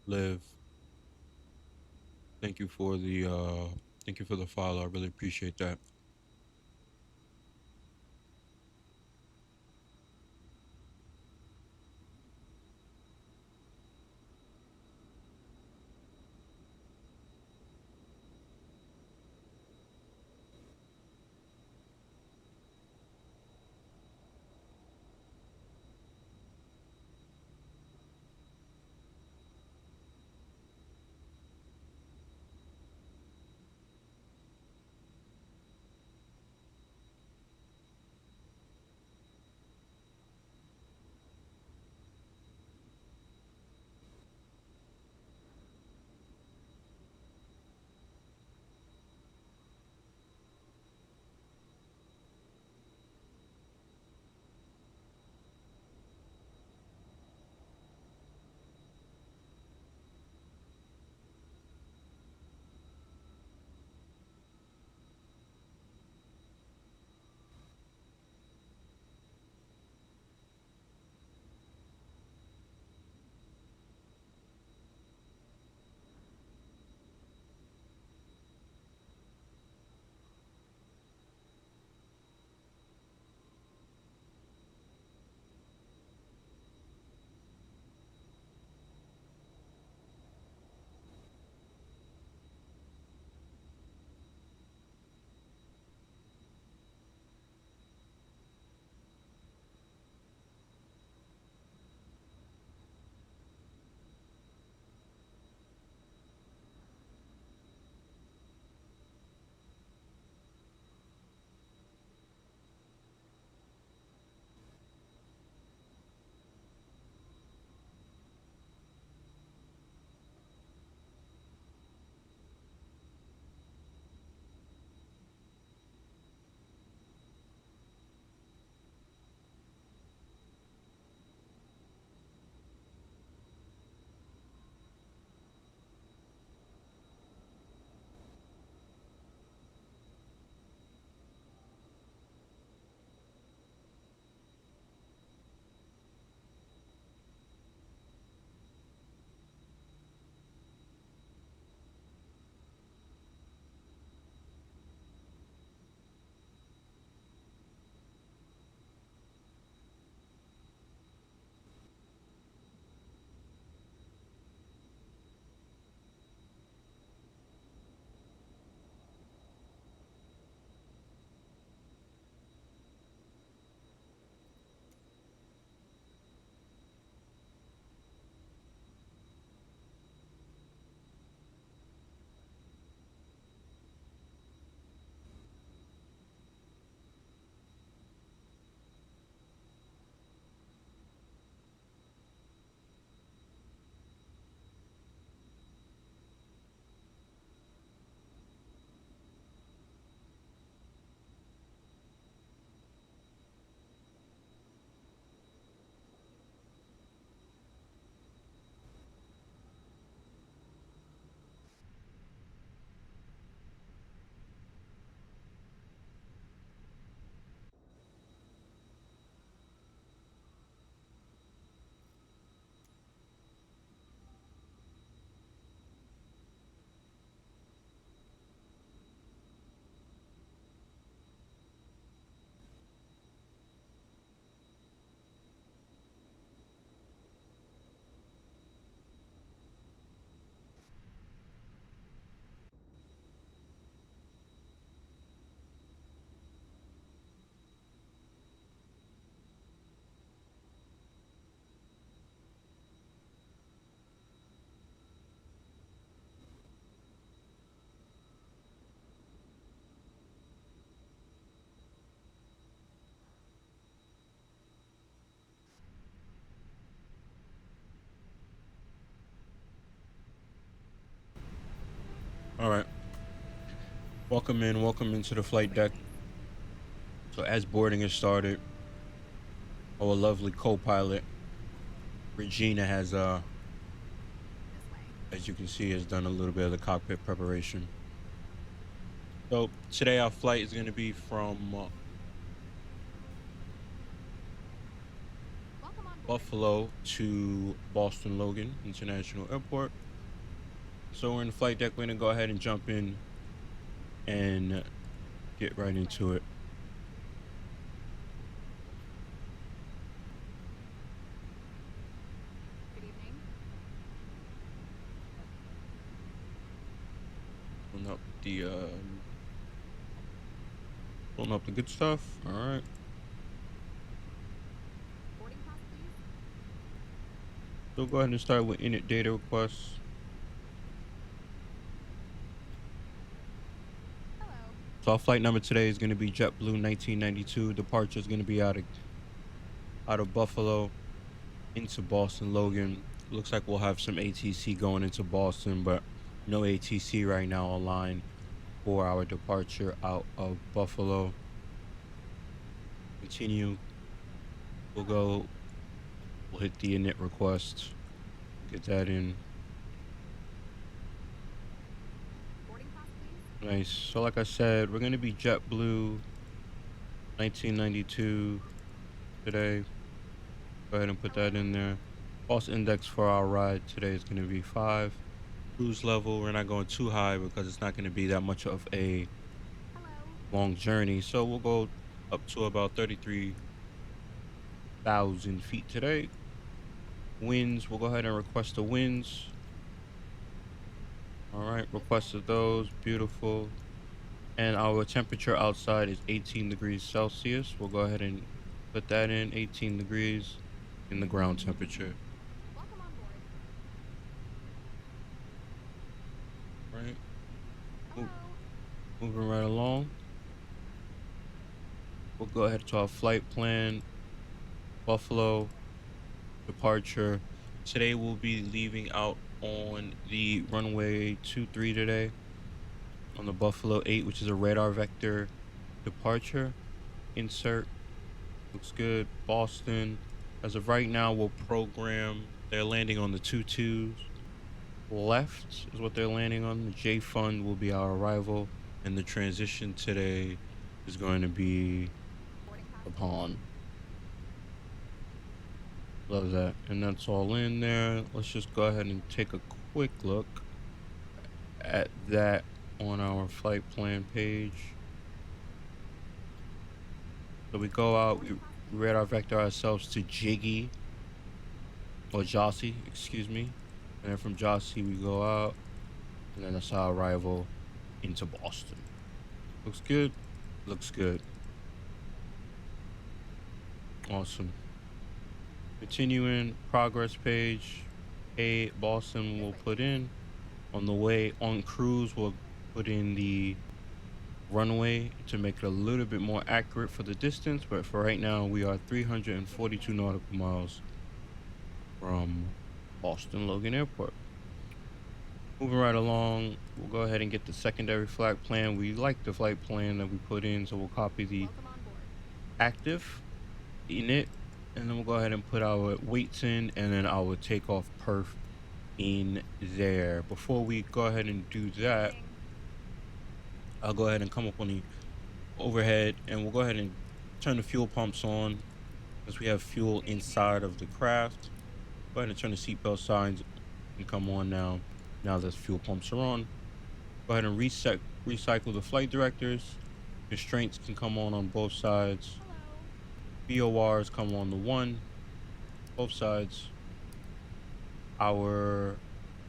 Live. Thank you for the thank you for the follow. I really appreciate that. All right. Welcome into the flight deck. So as boarding is started, our lovely co-pilot Regina has as you can see has done a little bit of the cockpit preparation. So today our flight is going to be from Buffalo to Boston Logan International Airport. So we're in the flight deck. We're gonna go ahead and jump in and get right into it. Good evening. Pulling up the pulling up the good stuff. All right. Boarding pass, please. So go ahead and start with init data requests. Hello. So our flight number today is going to be JetBlue 1992. Departure is going to be out of Buffalo into Boston Logan. Looks like we'll have some ATC going into Boston, but no ATC right now online for our departure out of Buffalo. Continue. We'll Hello. go. We'll hit the init request. Get that in. Boarding pass, please. Nice. So like I said, we're going to be JetBlue 1992 today. Go ahead and put that Hello. in there. Cost index for our ride today is going to be 5. Cruise level, we're not going too high because it's not going to be that much of a Hello. long journey. So we'll go up to about 33,000 feet today. Winds, we'll go ahead and request the winds. All right, This way. requested those. Beautiful. And our temperature outside is 18 degrees Celsius. We'll go ahead and put that in 18 degrees in the ground temperature. Welcome on board. Right. Mo- Hello. Moving right along. We'll go ahead to our flight plan. Buffalo departure. Today we'll be leaving out on the runway 23 today on the Buffalo 8, which is a radar vector departure. Insert. Looks good. Boston. As of right now, we'll program. They're landing on the 22s. Left is what they're landing on. The J Fund will be our arrival. And the transition today is going to be Boarding pass, please. upon. Love that. And that's all in there. Let's just go ahead and take a quick look at that on our flight plan page. So we go out, we Boarding pass, please. radar vector ourselves to Jiggy or Jossie, excuse me. And then from Jossie, we go out, and then that's our arrival into Boston. Looks good. Looks good. Awesome. Continuing progress page. A Boston This will way, put please. in. On the way on cruise, we'll put in the runway to make it a little bit more accurate for the distance. But for right now, we are Good 342 evening. nautical miles from Boston Logan Airport. Moving right along, we'll go ahead and get the secondary flight plan. We like the flight plan that we put in, so we'll copy the Welcome on board. active in it, and then we'll go ahead and put our weights in, and then our takeoff perf in there. Before we go ahead and do Good that, evening. I'll go ahead and come up on the overhead, and we'll go ahead and turn the fuel pumps on as we have fuel Good inside evening. of the craft. Go ahead and turn the seatbelt signs and come on now. Now that fuel pumps are on, go ahead and recycle the flight directors. Constraints can come on both sides. Hello. BORs come on the one, both sides. Our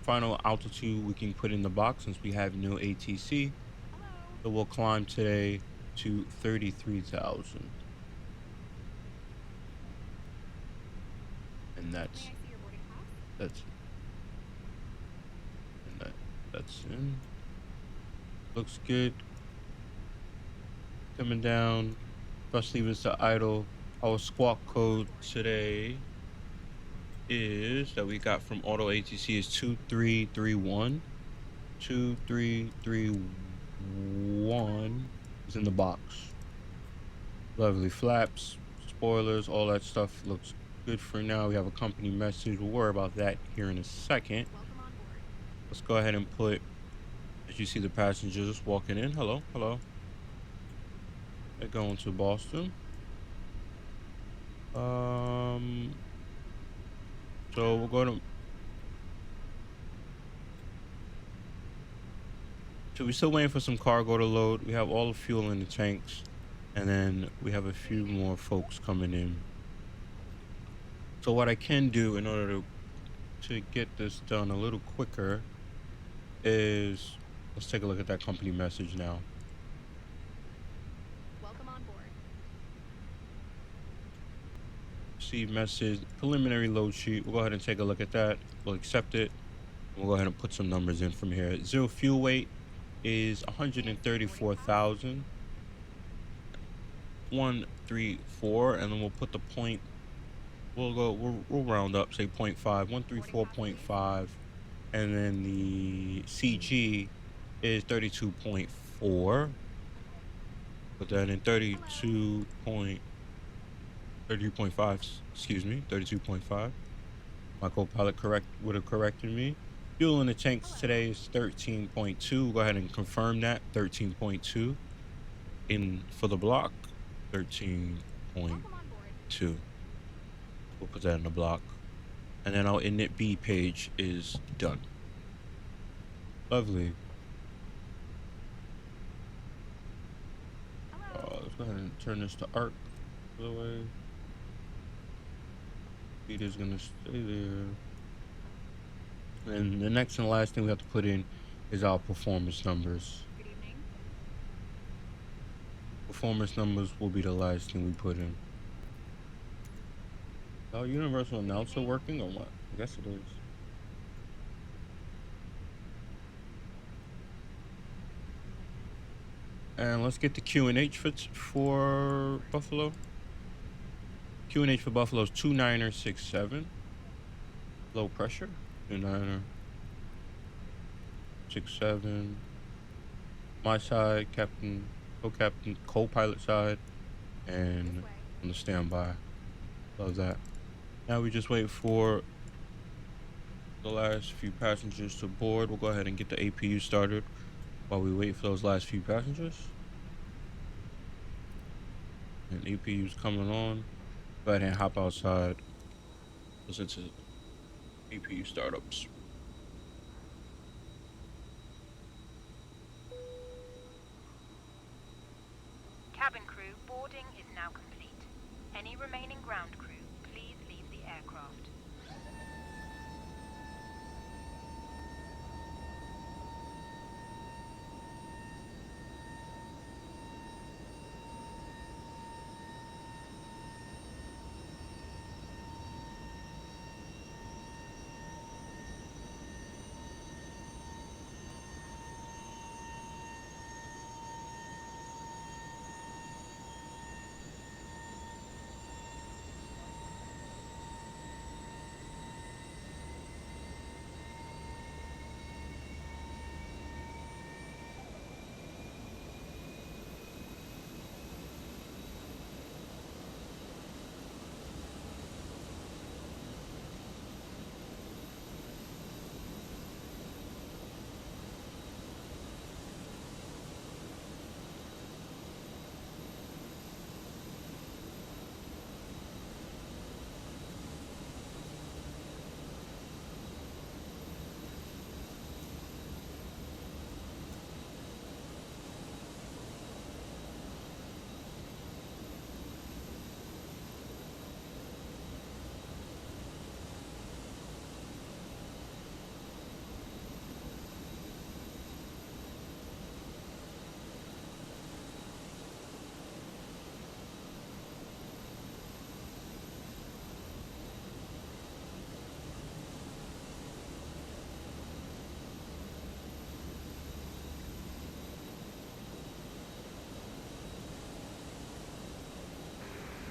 final altitude we can put in the box since we have no ATC. Hello. So we'll climb today to 33,000. And May I see your boarding pass? that's and that's in. Looks good. Coming down. Thrust levers to idle. Our squawk Welcome on code board. today is that we got from Auto ATC is 2331. 2331 is in the box. Lovely flaps, spoilers, all that stuff looks good for now. We have a company message. We'll worry about that here in a second. Welcome on board. Let's go ahead and put, as you see the passengers walking in. Hello, hello. They're going to Boston. So we're going to. So we're still waiting for some cargo to load. We have all the fuel in the tanks, and then we have a few more folks coming in. So what I can do in order to get this done a little quicker is let's take a look at that company message now. Welcome on board. Receive message, preliminary load sheet. We'll go ahead and take a look at that. We'll accept it. We'll go ahead and put some numbers in from here. Zero fuel weight is 134,134, and then we'll put the point. We'll round up, say 0.5, 134.5, and then the CG is 32.4. Put that in 32.5, excuse me, 32.5. My co-pilot would have corrected me. Fuel in the tanks today is 13.2. Go ahead and confirm that, 13.2. In for the block, 13.2. We'll put that in the block. And then our init B page is done. Lovely. Let's go ahead and turn this to arc, by the way. Speed is gonna stay there. And the next and last thing we have to put in is our performance numbers. Good evening. Performance numbers will be the last thing we put in. Our universal announcer working or what? I guess it is. And let's get the QNH for Buffalo. QNH for Buffalo is 2967. Low pressure. 2967. My side, captain, co-captain, co-pilot side, and on the standby. Love that. Now we just wait for the last few passengers to board. We'll go ahead and get the APU started while we wait for those last few passengers. And APU's coming on. Go ahead and hop outside. Listen to APU startups. Cabin crew, boarding is now complete. Any remaining ground crew, please leave the aircraft.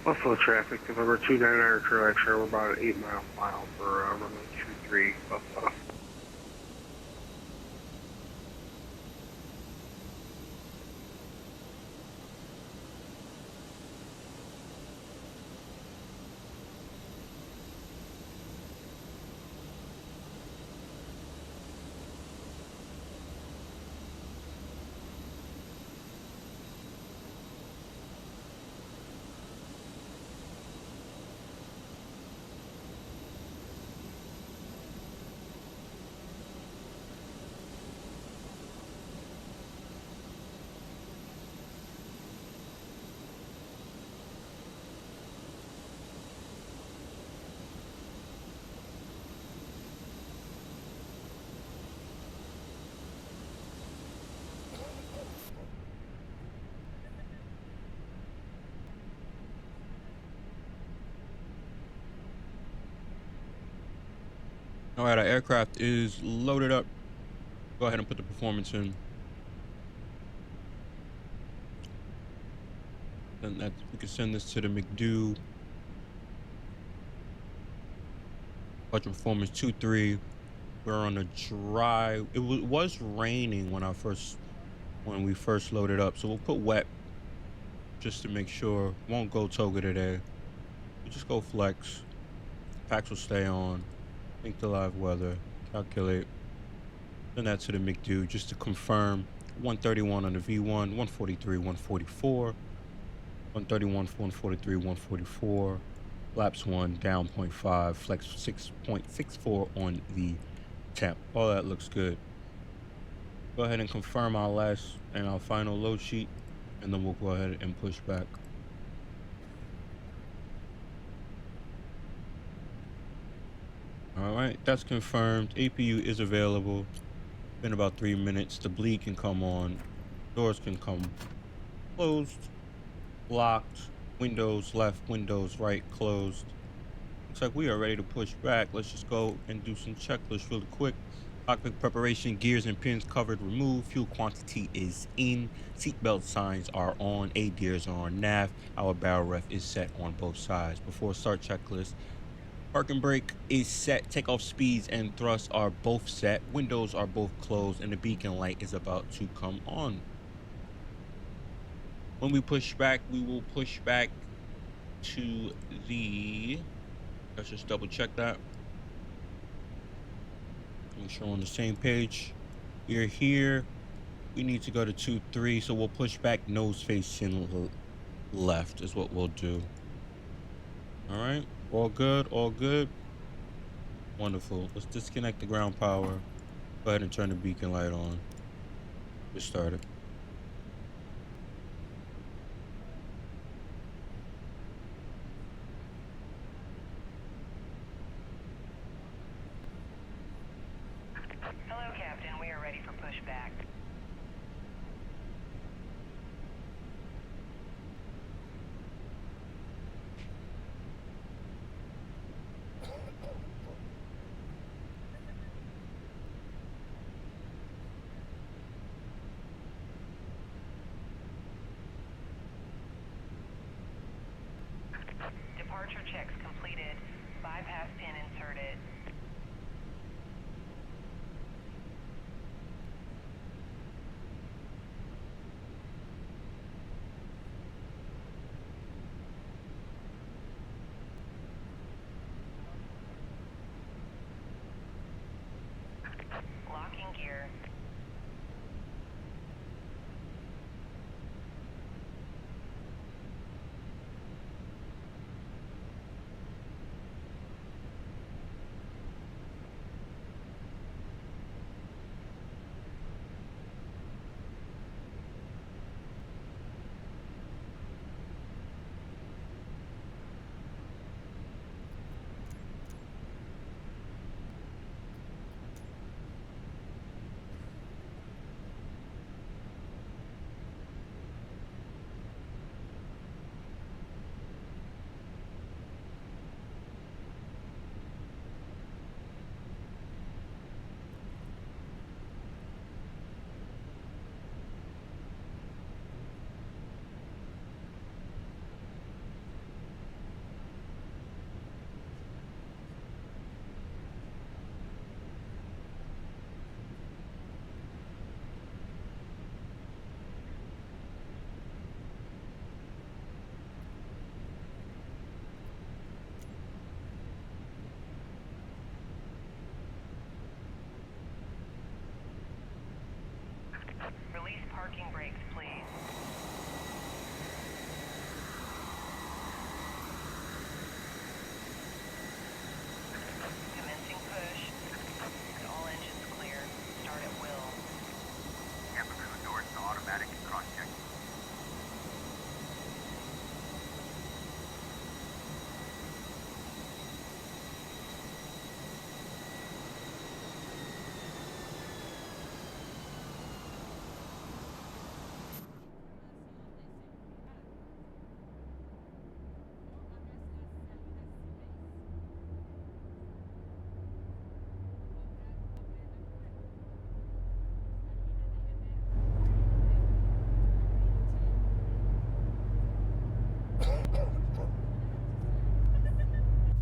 Buffalo traffic, November 299 crew extra, we're about an 8 mile for runway 23 Buffalo. All right, our aircraft is loaded up. Go ahead and put the performance in. And that we can send this to the McDo. Budget performance 2-3. We're on a dry. It was raining when we first loaded up, so we'll put wet just to make sure. Won't go toga today. We just go flex. Packs will stay on. Think the live weather. Calculate. Send that to the McDo just to confirm. 131 on the V1, 143, 144. 131, 143, 144. Flaps 1, down 0.5, flex 6.64 on the temp. All that looks good. Go ahead and confirm our last and our final load sheet, and then we'll go ahead and push back. All right, that's confirmed. APU is available. In about 3 minutes, the bleed can come on. Doors can come closed, locked, windows left, windows right, closed. Looks like we are ready to push back. Let's just go and do some checklists really quick. Cockpit preparation, gears and pins covered, removed. Fuel quantity is in. Seatbelt signs are on. ADIRs are on nav. Our barrel ref is set on both sides. Before start checklist, park and brake is set. Takeoff speeds and thrusts are both set. Windows are both closed, and the beacon light is about to come on. When we push back, we will push back to the... Let's just double check that. Make sure we're on the same page. We're here. We need to go to 2-3, so we'll push back nose facing left is what we'll do. All right, all good, all good. Wonderful. Let's disconnect the ground power. Go ahead and turn the beacon light on. Get started. Hello, Captain. We are ready for pushback. Departure checks completed. Bypass pin inserted. Locking gear.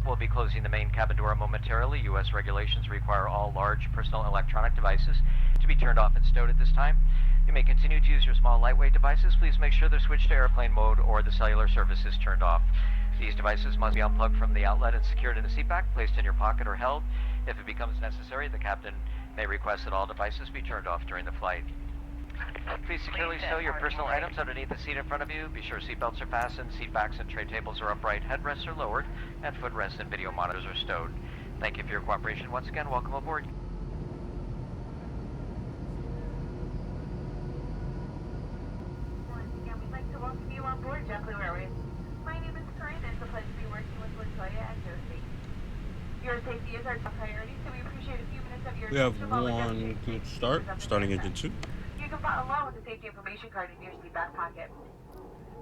We'll be closing the main cabin door momentarily. U.S. regulations require all large personal electronic devices to be turned off and stowed at this time. You may continue to use your small lightweight devices. Please make sure they're switched to airplane mode or the cellular service is turned off. These devices must be unplugged from the outlet and secured in the seat back, placed in your pocket or held. If it becomes necessary, the captain may request that all devices be turned off during the flight. Please securely stow your personal items underneath the seat in front of you. Be sure seatbelts are fastened, seat backs and tray tables are upright, headrests are lowered, and footrests and video monitors are stowed. Thank you for your cooperation. Once again, welcome aboard. Once again, we'd like to welcome you on board JetBlue Airways. My name is Corinne, and it's a pleasure to be working with Latoya and Josie. Your safety is our top priority, so we appreciate a few minutes of your We have time to follow one good start, starting engine 2. You can follow along with the safety information card in your seat back pocket.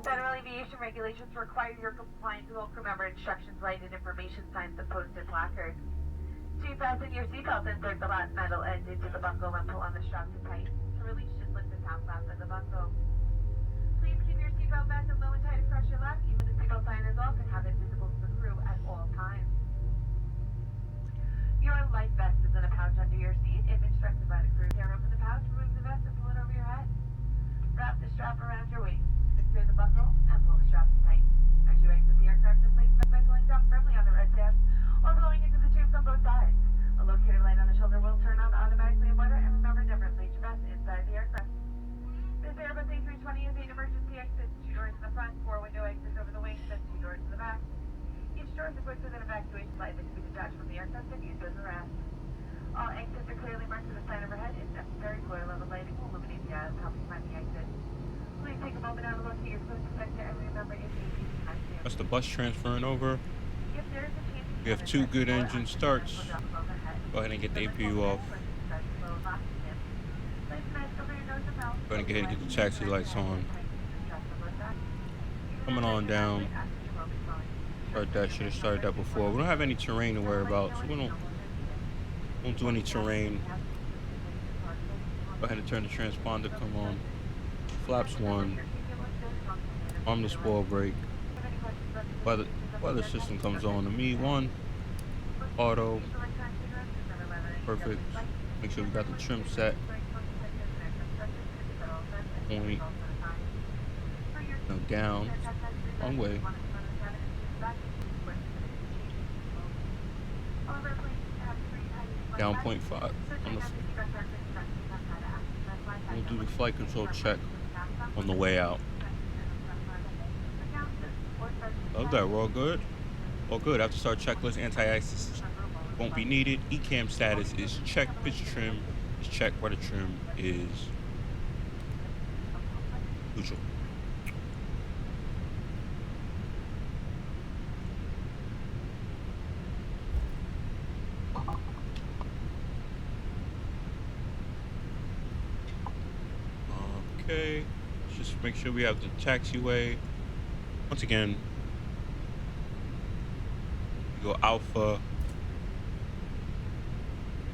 Federal aviation regulations require your compliance with all crew member instructions, lighted information signs, and posted placards. To fasten your seatbelt, insert the last metal end into the buckle and pull on the straps tight. To release, just lift the top flap of the buckle. Please keep your seatbelt fastened low and tight across your lap, even the seatbelt sign is off, and have it visible to the crew at all times. Your life vest is in a pouch under your seat. If instructed by the crew, tear open the pouch, remove the vest, and pull it over your head. Wrap the strap around your waist. Secure the buckle and pull the straps tight. As you exit the aircraft, inflate the vest by pulling down firmly on the red tabs or blowing into the tubes on both sides. A locator light on the shoulder will turn on automatically in water, and remember, never inflate your vest inside the aircraft. This Airbus A320 is 8 emergency exits, 2 doors in the front, 4 window exits over the wings, and 2 doors in the back. Each door is equipped with an evacuation light that can be detached from the aircraft and used as a ramp. All exits are clearly marked with a sign overhead. If necessary, floor level lighting will illuminate the aisles helping find the exit. Please take a moment now to locate your closest sector and remember if you need to. That's the bus transferring over. If there is a chance We have 2 good engine starts. Go ahead and get the APU off. Go ahead and get the taxi lights on. Coming on down. Should have started that before. We don't have any terrain to worry about, so we don't do any terrain. Go ahead and turn the transponder, come on. Flaps 1. Arm the spoil brake. Weather system comes on to me. 1. Auto. Perfect. Make sure we got the trim set. Point. No, down. Wrong way. Down 0.5. We'll do the flight control check on the way out. Love that. We're all good. All good. After start checklist, anti-ice won't be needed. ECAM status is check. Pitch trim is check. Rudder trim is neutral. Okay, let's just make sure we have the taxiway. Once again, we go Alpha,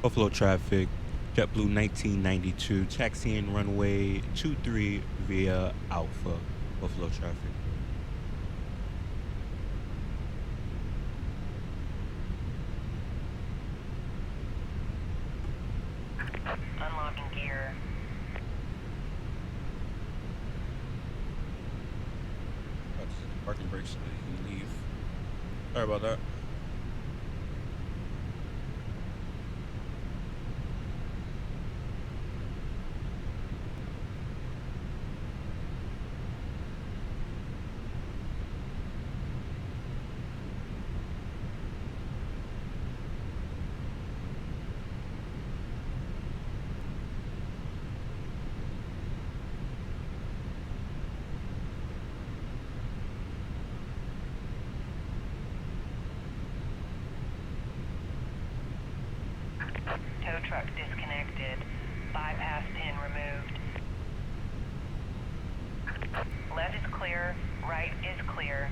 Buffalo traffic, JetBlue 1992, taxiing runway 23 via Alpha, Buffalo traffic. Unlocking gear. That's parking brakes so they can leave. Sorry about that. Tow truck disconnected. Bypass pin removed. Left is clear. Right is clear.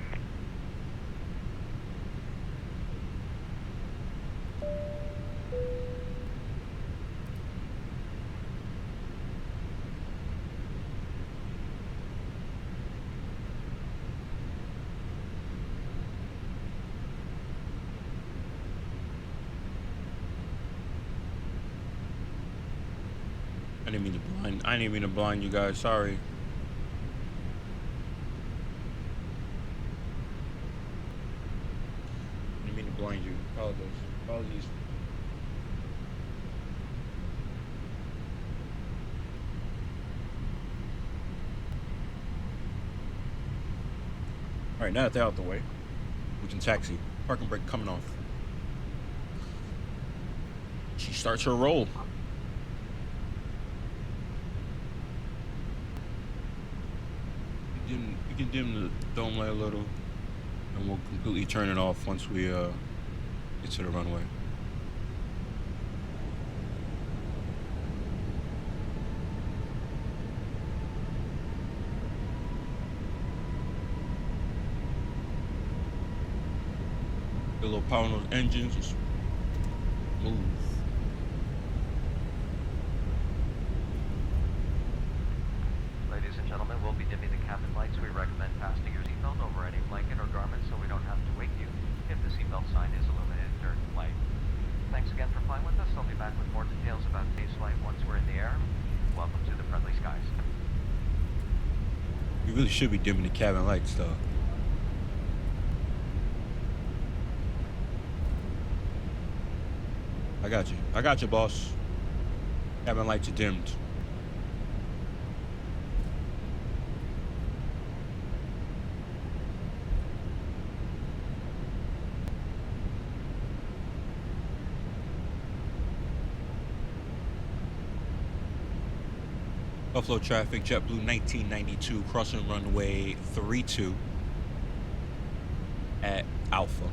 I didn't mean to blind. I didn't mean to blind you guys. Sorry. I didn't mean to blind you. Apologies. All right, now that they're out the way, we can taxi. Parking brake coming off. She starts her roll. You can dim the dome light a little, and we'll completely turn it off once we get to the runway. Get a little power on those engines, just move. Ladies and gentlemen, we'll be dimming the cabin lights. We recommend fastening your seatbelt over any blanket or garment so we don't have to wake you if the seatbelt sign is illuminated during flight. Thanks again for flying with us. I'll be back with more details about today's flight once we're in the air. Welcome to the friendly skies. You really should be dimming the cabin lights, though. I got you, boss. Cabin lights are dimmed. Buffalo traffic, JetBlue 1992, crossing runway 32 at Alpha.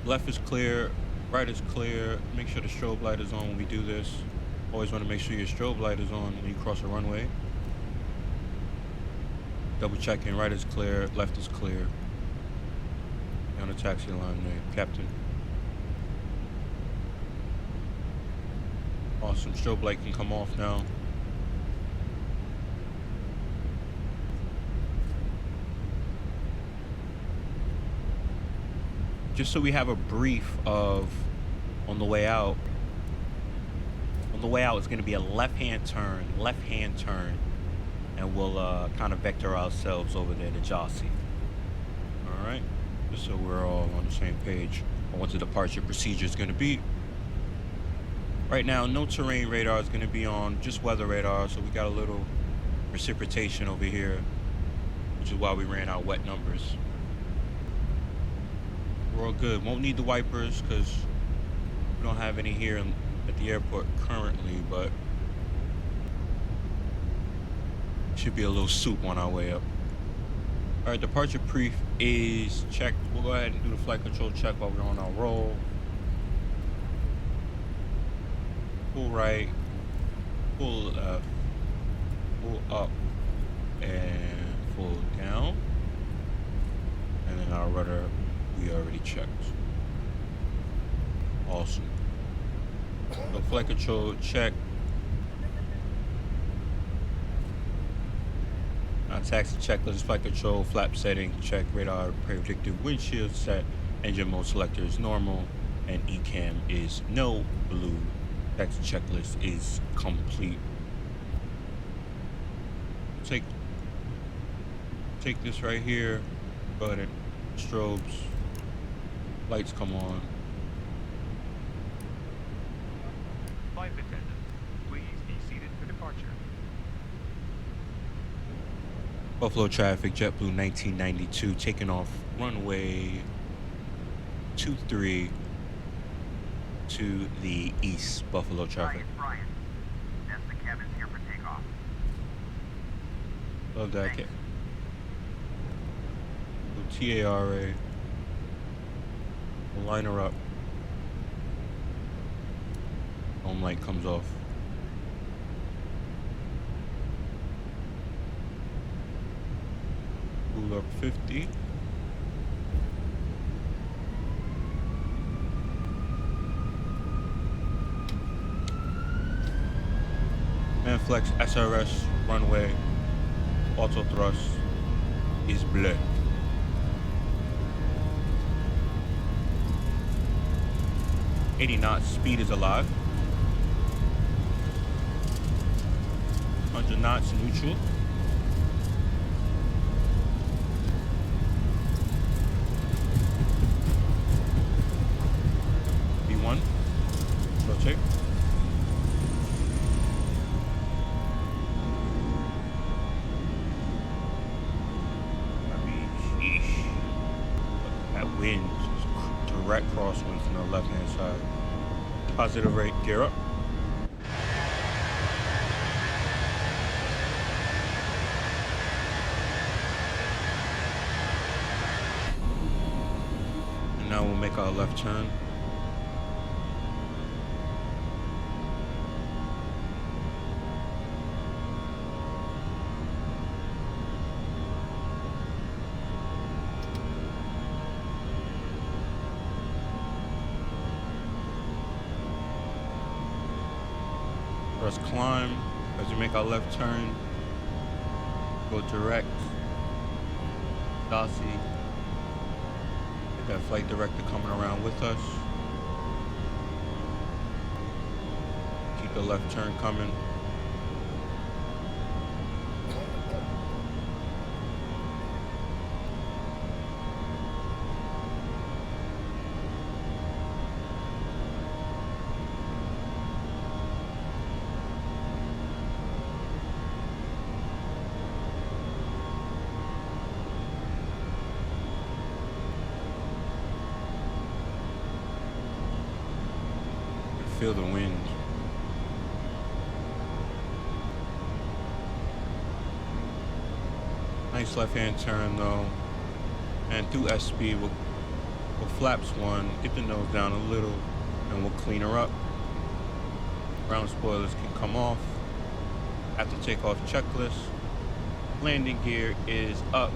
Left is clear, right is clear. Make sure the strobe light is on when we do this. Always want to make sure your strobe light is on when you cross a runway. Double checking, right is clear, left is clear. You're on the taxi line there, Captain. Awesome, strobe light can come off now. Just so we have a brief of on the way out. On the way out, it's going to be a left-hand turn, and we'll kind of vector ourselves over there to Jossie. All right, just so we're all on the same page on what the departure procedure is going to be. Right now, no terrain radar is going to be on, just weather radar, so we got a little precipitation over here, which is why we ran our wet numbers. We're all good. Won't need the wipers because we don't have any here at the airport currently, but should be a little soup on our way up. All right, departure brief is checked. We'll go ahead and do the flight control check while we're on our roll. Pull right, pull left, pull up, and pull down. And then our rudder, we already checked. Awesome. So flight control check. Taxi checklist, flight control, flap setting, check, radar, predictive windshield set, engine mode selector is normal, and ECAM is no blue. Taxi checklist is complete. Take this right here, go ahead and strobes, lights come on. Flight attendant, please be seated for departure. Buffalo traffic, JetBlue 1992, taking off runway 23 to the east. Buffalo traffic. Brian. That's the cabin here for takeoff. Love that. TARA. We'll line her up. Home light comes off. Cool up 50. Manflex SRS runway auto thrust is bleu. .80 knots, speed is alive. 600 knots neutral. B1, rotate. I mean, sheesh. That wind, direct crosswind from the left-hand side. Positive rate, gear up. And now we'll make our left turn. Press climb. As we make our left turn, go direct. Darcy. Get that flight director coming around with us. Keep the left turn coming. Feel the wind. Nice left-hand turn though. And through S speed, we'll flaps one, get the nose down a little, and we'll clean her up. Ground spoilers can come off. After takeoff checklist, landing gear is up.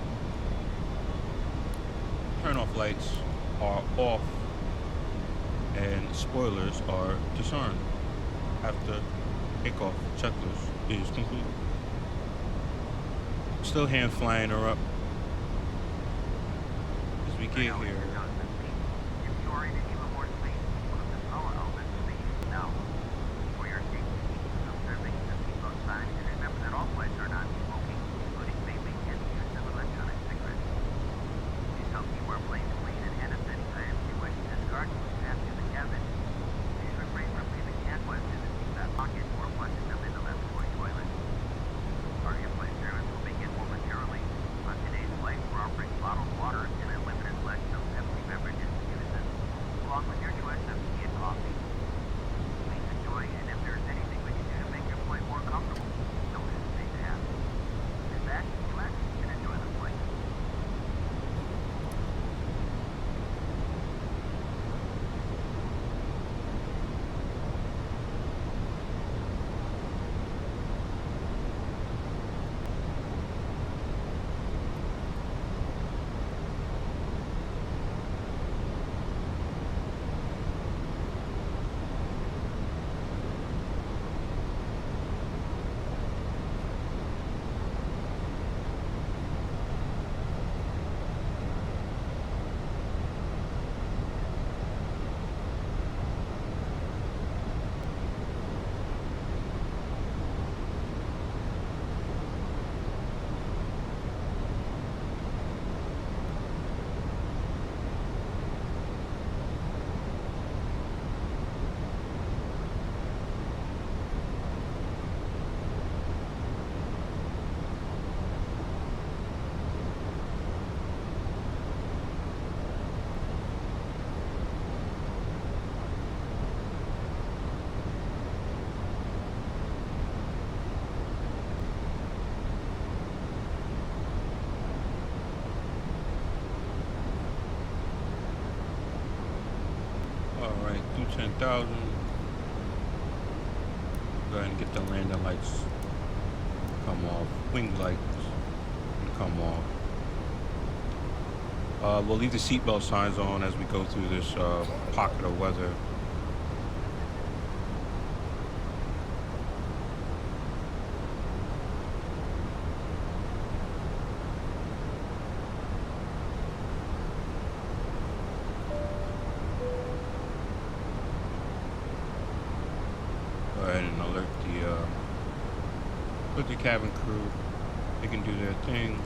Turn off lights are off. And spoilers are disarmed after takeoff checklist is complete. Still hand flying her up as we get here. If you are in any remote space, put the power outlet station now. For your safety, keep observing the people outside and remember that all flights are not smoking, including vaping and the use of electronic cigarettes. Please help keep our planes clean and hand us any items you wish to discard when you pass through the cabin. Please refrain from leaving hand wipes in the seatbelt pocket or flushing them in the lavatory toilet. Our in-flight service will begin momentarily. On today's flight, we're offering bottled water and a limited selection of Pepsi beverages to use them, along with your choice of tea and coffee. Please enjoy, and if there's anything we can do to make your flight more comfortable, don't hesitate to ask. Sit back, relax, and enjoy the flight. Alright, through 10,000. Go ahead and get the landing lights come off. Wing lights come off. We'll leave the seatbelt signs on as we go through this pocket of weather. Go ahead and alert the With the cabin crew, they can do their thing.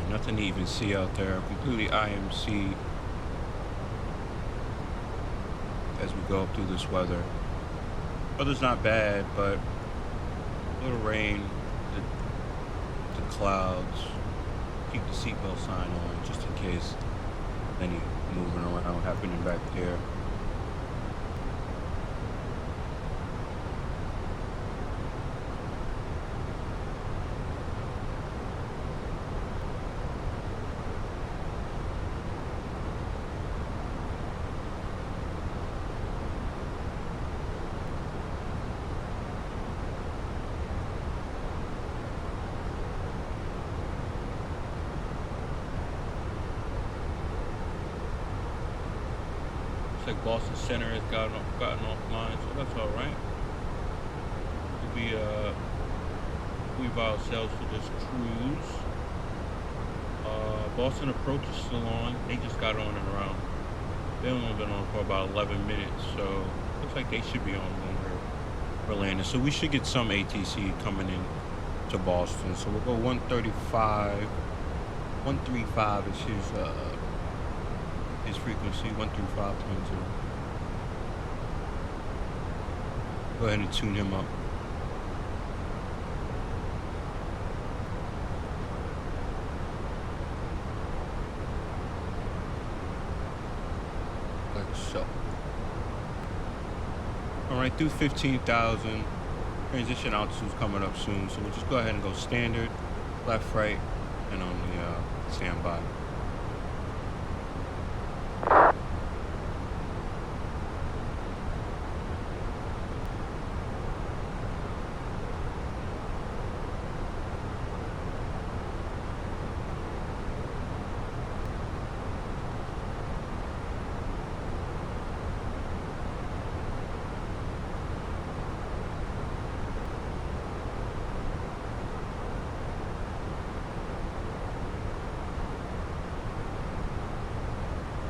Nothing to even see out there. Completely IMC as we go up through this weather. Weather's not bad, but a little rain, the clouds. Keep the seatbelt sign on just in case any moving around happening back there. Like Boston Center has gotten offline, so that's all right. We by ourselves for this cruise. Boston Approach is still on. They just got on and around. They only been on for about 11 minutes, so looks like they should be on when we're landing. So we should get some ATC coming in to Boston. So we'll go 135. 135 is his frequency, 135.2. Go ahead and tune him up. Like so. All right, through 15,000. Transition altitude's coming up soon, so we'll just go ahead and go standard, left, right, and on the standby.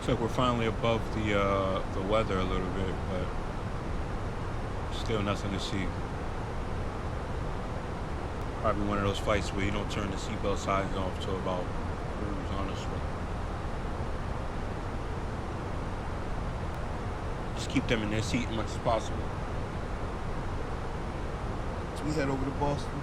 Looks like we're finally above the weather a little bit, but still nothing to see. Probably one of those flights where you don't turn the seatbelt signs off till about cruise, honestly. Just keep them in their seat as much as possible. So we head over to Boston.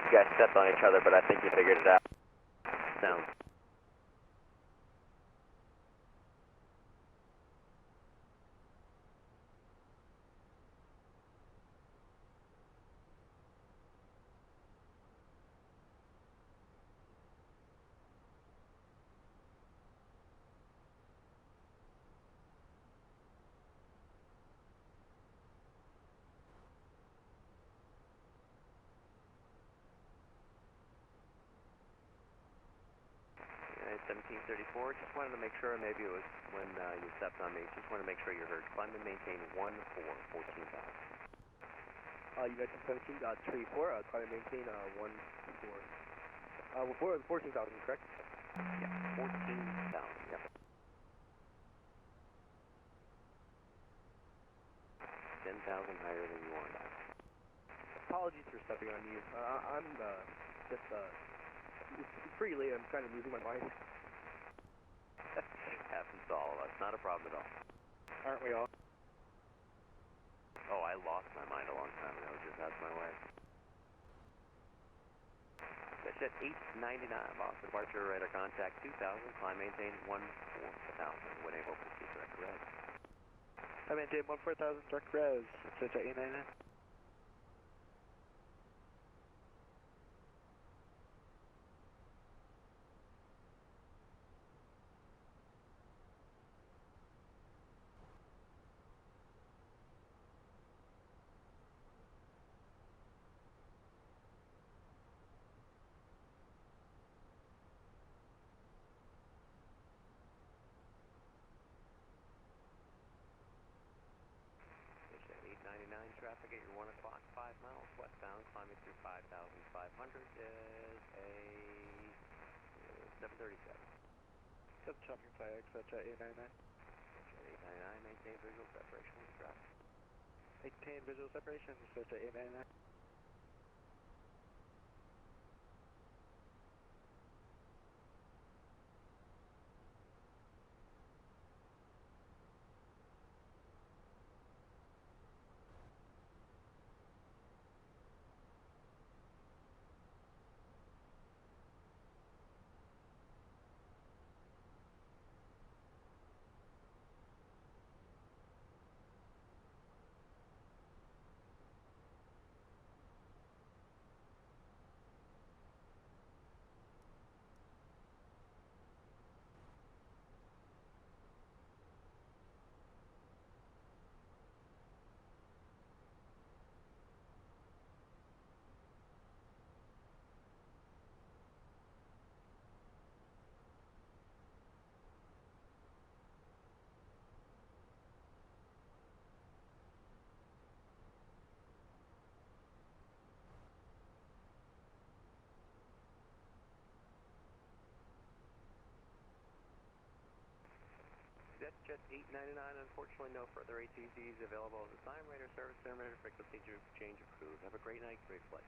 You guys stepped on each other, but I think you figured it out. Sounds. United 1734, just wanted to make sure, maybe it was when you stepped on me, just wanted to make sure you heard. Climb and maintain 14,000. United 17.34, climb and maintain 14. 14,000, correct? Yeah, 14,000, yep. 10,000 higher than you are now. Apologies for stepping on you. I'm just it's pretty late. I'm kind of losing my mind. Happens to all of us, not a problem at all. Aren't we all? Oh, I lost my mind a long time ago, just out of my way. That's at 899, boss. Departure, radar contact 2000, climb maintain 14,000. When able, proceed direct res. I maintain 14,000 direct res. Switch at 899. Switch at 899, traffic at your 1 o'clock, 5 miles westbound, climbing through 5,500 is a 737. Just chopping flag, switch at 899. Switch at 899, maintain visual separation with traffic. Maintain visual separation, switch at 899. Jet 899, unfortunately no further ATCs available at the time. Radar service terminated, frequency change approved. Have a great night, great flight.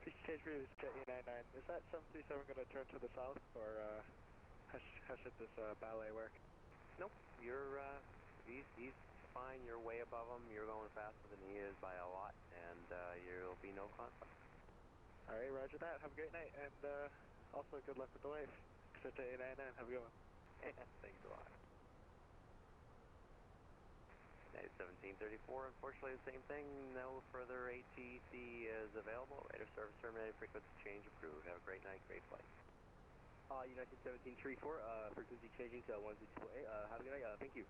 Please change route, Jet 899. Is that 737 going to turn to the south, or how should this ballet work? Nope, you're, he's fine, you're way above him, you're going faster than he is by a lot, and there'll be no conflict. Alright, roger that. Have a great night, and also good luck with the wave. Jet 899, have a good one. Thanks a lot. 1734, unfortunately the same thing, no further ATC is available. Radar service terminated, frequency change approved. Have a great night, great flight. United 1734, frequency changing to 102.8. Have a good night, thank you.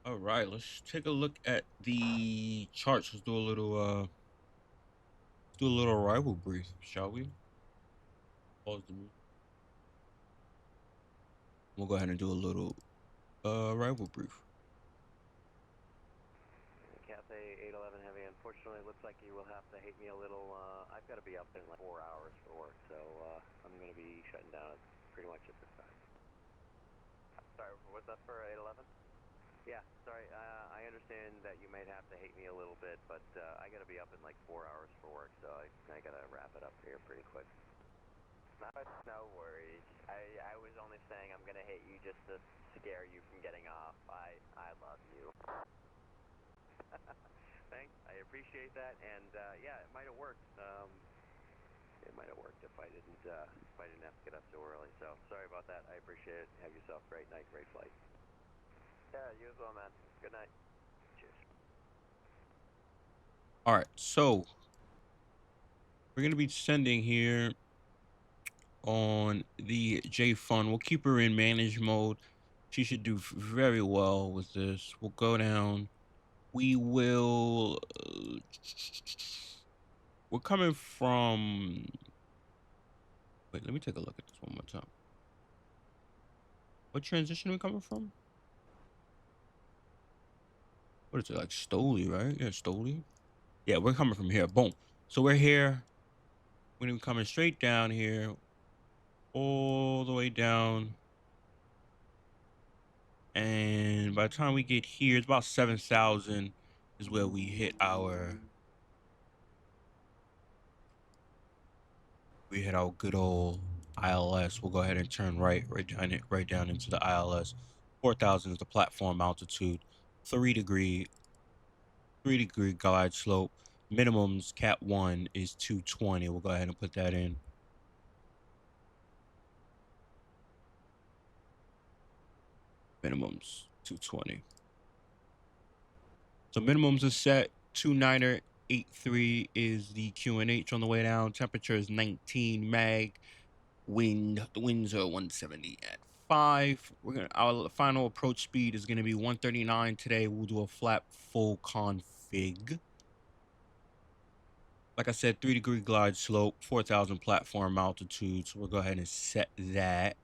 All right, let's take a look at the charts. Let's do a little arrival brief, shall we? Pause the music. We'll go ahead and do a little arrival brief. Cathay 811 Heavy, unfortunately it looks like you will have to hate me a little. I've got to be up in like 4 hours for work, so I'm going to be shutting down pretty much at this time. Sorry, what's that for 811? Yeah, sorry. I understand that you might have to hate me a little bit, but I got to be up in like 4 hours for work, so I got to wrap it up here pretty quick. No worries. I was only saying I'm going to hate you just to scare you from getting off. I love you. Thanks. I appreciate that, and yeah, it might have worked. It might have worked if I didn't have to get up so early. So sorry about that. I appreciate it. Have yourself a great night, great flight. Yeah, you as well, man. Good night. Cheers. All right, so we're gonna be sending here on the J Fun. We'll keep her in manage mode. She should do very well with this. We'll go down. We will. We're coming from. Wait, let me take a look at this one more time. What transition are we coming from? What is it, like Stoli, right? Yeah, Stoli. Yeah, we're coming from here. Boom. So we're here. We're gonna be coming straight down here, all the way down. And by the time we get here, it's about 7,000 is where we hit our good old ILS. We'll go ahead and turn right down into the ILS. 4,000 is the platform altitude. 3 degree glide slope. Minimums Cat 1 is 220. We'll go ahead and put that in. Minimums 220. So minimums are set. 2983 is the QNH on the way down. Temperature is 19 mag. The winds are 170 at 5. Our final approach speed is gonna be 139 today. We'll do a flap full config. Like I said, 3 degree glide slope, 4,000 platform altitude. So we'll go ahead and set that.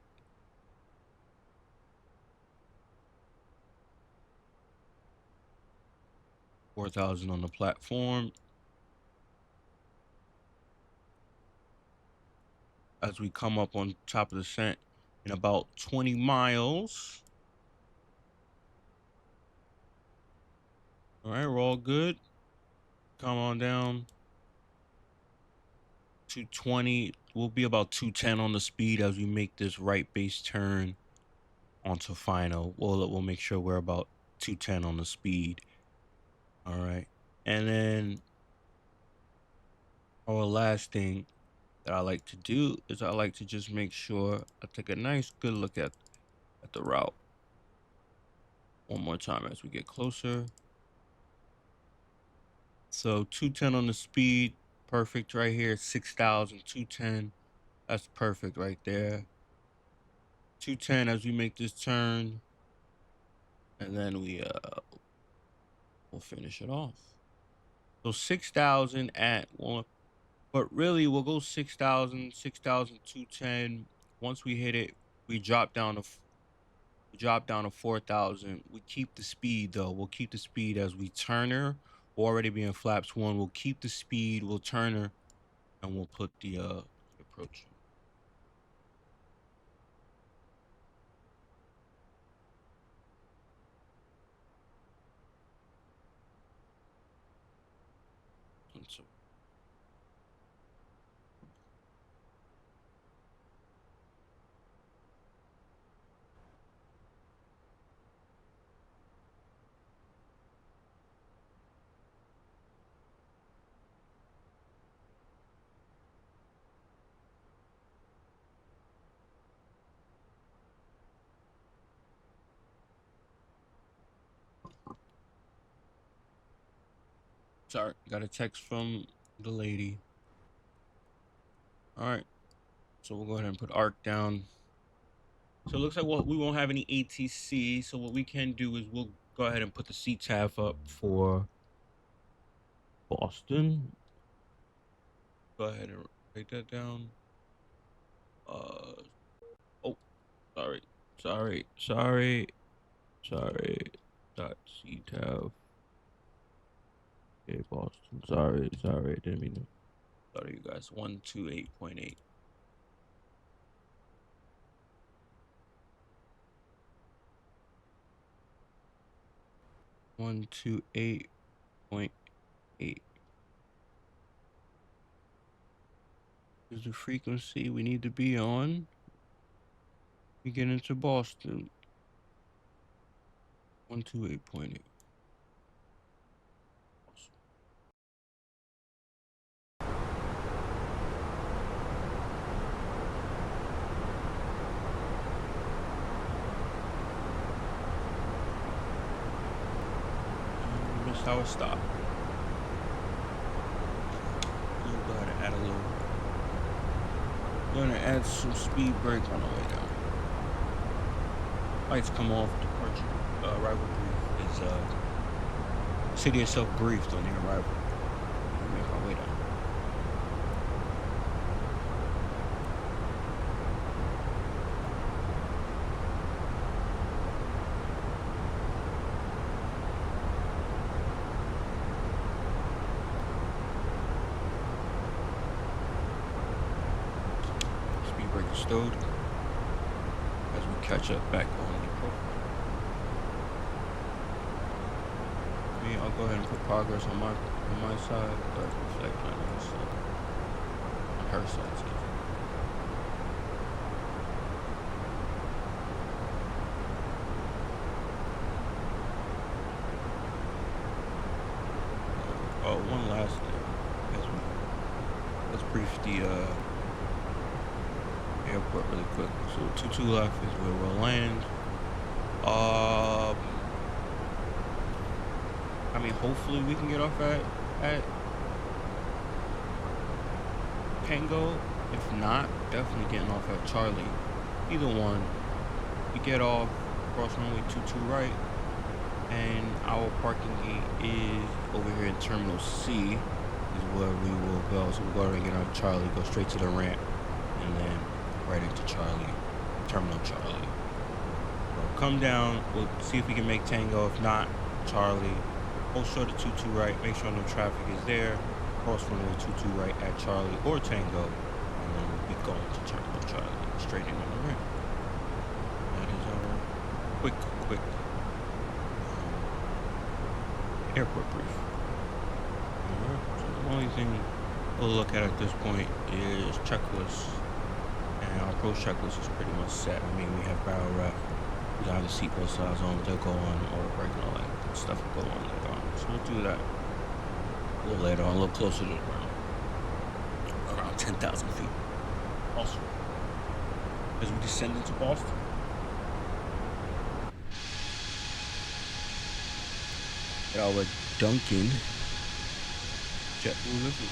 $4,000 on the platform. As we come up on top of the descent in about 20 miles. All right, we're all good. Come on down. 220. We'll be about 210 on the speed as we make this right base turn onto final. We'll make sure we're about 210 on the speed. All right. And then our last thing that I like to do is I like to just make sure I take a nice good look at the route one more time as we get closer. So 210 on the speed, perfect right here. 6,000, 210. That's perfect right there. 210 as we make this turn, and then we'll finish it off. So 6,000 at one, but really we'll go 6,000, 6,210. Once we hit it, we drop down to 4,000. We keep the speed though. We'll keep the speed as we turn her. We'll already be in flaps 1. We'll keep the speed. We'll turn her, and we'll put the approach in. So sorry, got a text from the lady. All right, so we'll go ahead and put arc down. So it looks like we won't have any ATC. So what we can do is we'll go ahead and put the CTAF up for Boston. Go ahead and write that down. Oh, sorry. Dot CTAF. Okay, Boston. Sorry. Didn't mean to. Sorry, you guys. 128.8. 128.8 is the frequency we need to be on. We get into Boston. 128.8. Awesome. Missed our stop. We'll go ahead and add a little. We're gonna add some speed brake on the way down. Lights come off. Departure. Arrival brief is city itself briefed on the arrival. We make our way down. Speed brake is stowed as we catch up back on the profile. I'll go ahead and put progress on my side, but reflect on her side. On her side, excuse me. Oh, one last thing. Let's brief the airport really quick. So 22 left is where we'll land. I mean, hopefully we can get off at Tango. If not, definitely getting off at Charlie. Either one. We get off, cross runway 22 right, and our parking gate is over here in Terminal C, is where we will go. So we'll go ahead and get on Charlie, go straight to the ramp, and then right into Charlie, Terminal Charlie. So come down, we'll see if we can make Tango. If not, Charlie. Hold short of 22 right, make sure no traffic is there. Cross runway 22 right at Charlie or Tango, and then we'll be going to Terminal Charlie, straight in on the ramp. That is our quick airport brief. Alright, so the only thing we'll look at this point is checklists, and our approach checklist is pretty much set. I mean, we have barrel ref, we got the seatbelt signs on, they'll go on, or brake and all that stuff will go on later on. So we'll do that a little later on, a little closer to the ground, around 10,000 feet. Also, as we descend into Boston. At our Duncan JetBlue livery.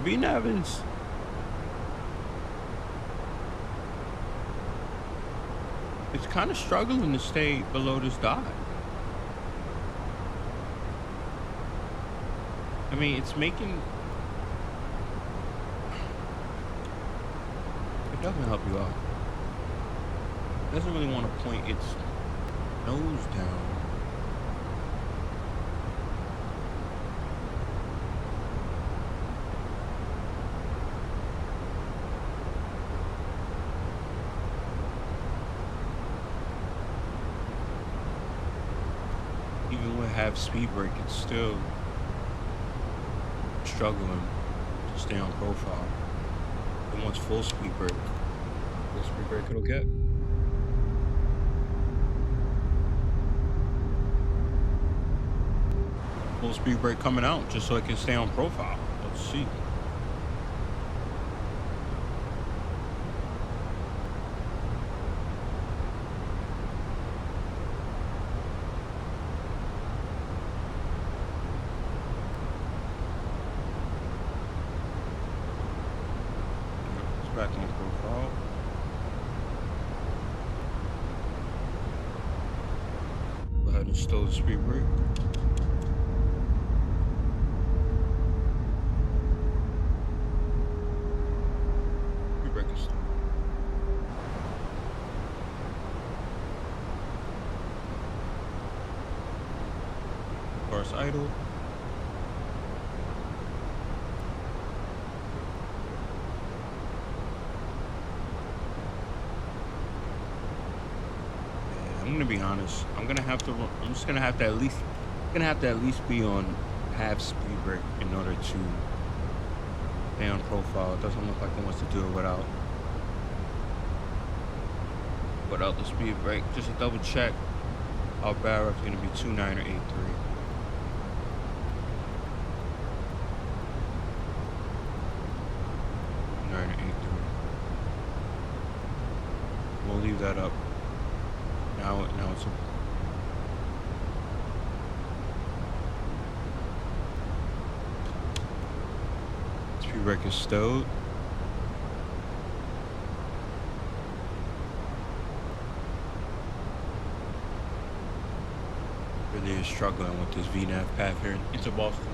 VNAV is... It's kind of struggling to stay below this dot. I mean, it's making... It doesn't help you out. It doesn't really want to point its nose down. Even with half speed brake, it's still struggling to stay on profile. It wants full speed brake. Full speed brake it'll get. Full speed brake coming out just so it can stay on profile. Let's see. Back on profile. Go ahead and stow the speed brake. Speed brake is stowed. Car's idle. I'm gonna be honest. I'm just gonna have to at least be on half speed brake in order to stay on profile. It doesn't look like it wants to do it without the speed brake. Just to double check, our barrel is gonna be 29 or 83. We'll leave that up. Now it's a... Speed brake is stowed. Really is struggling with this VNAV path here into Boston.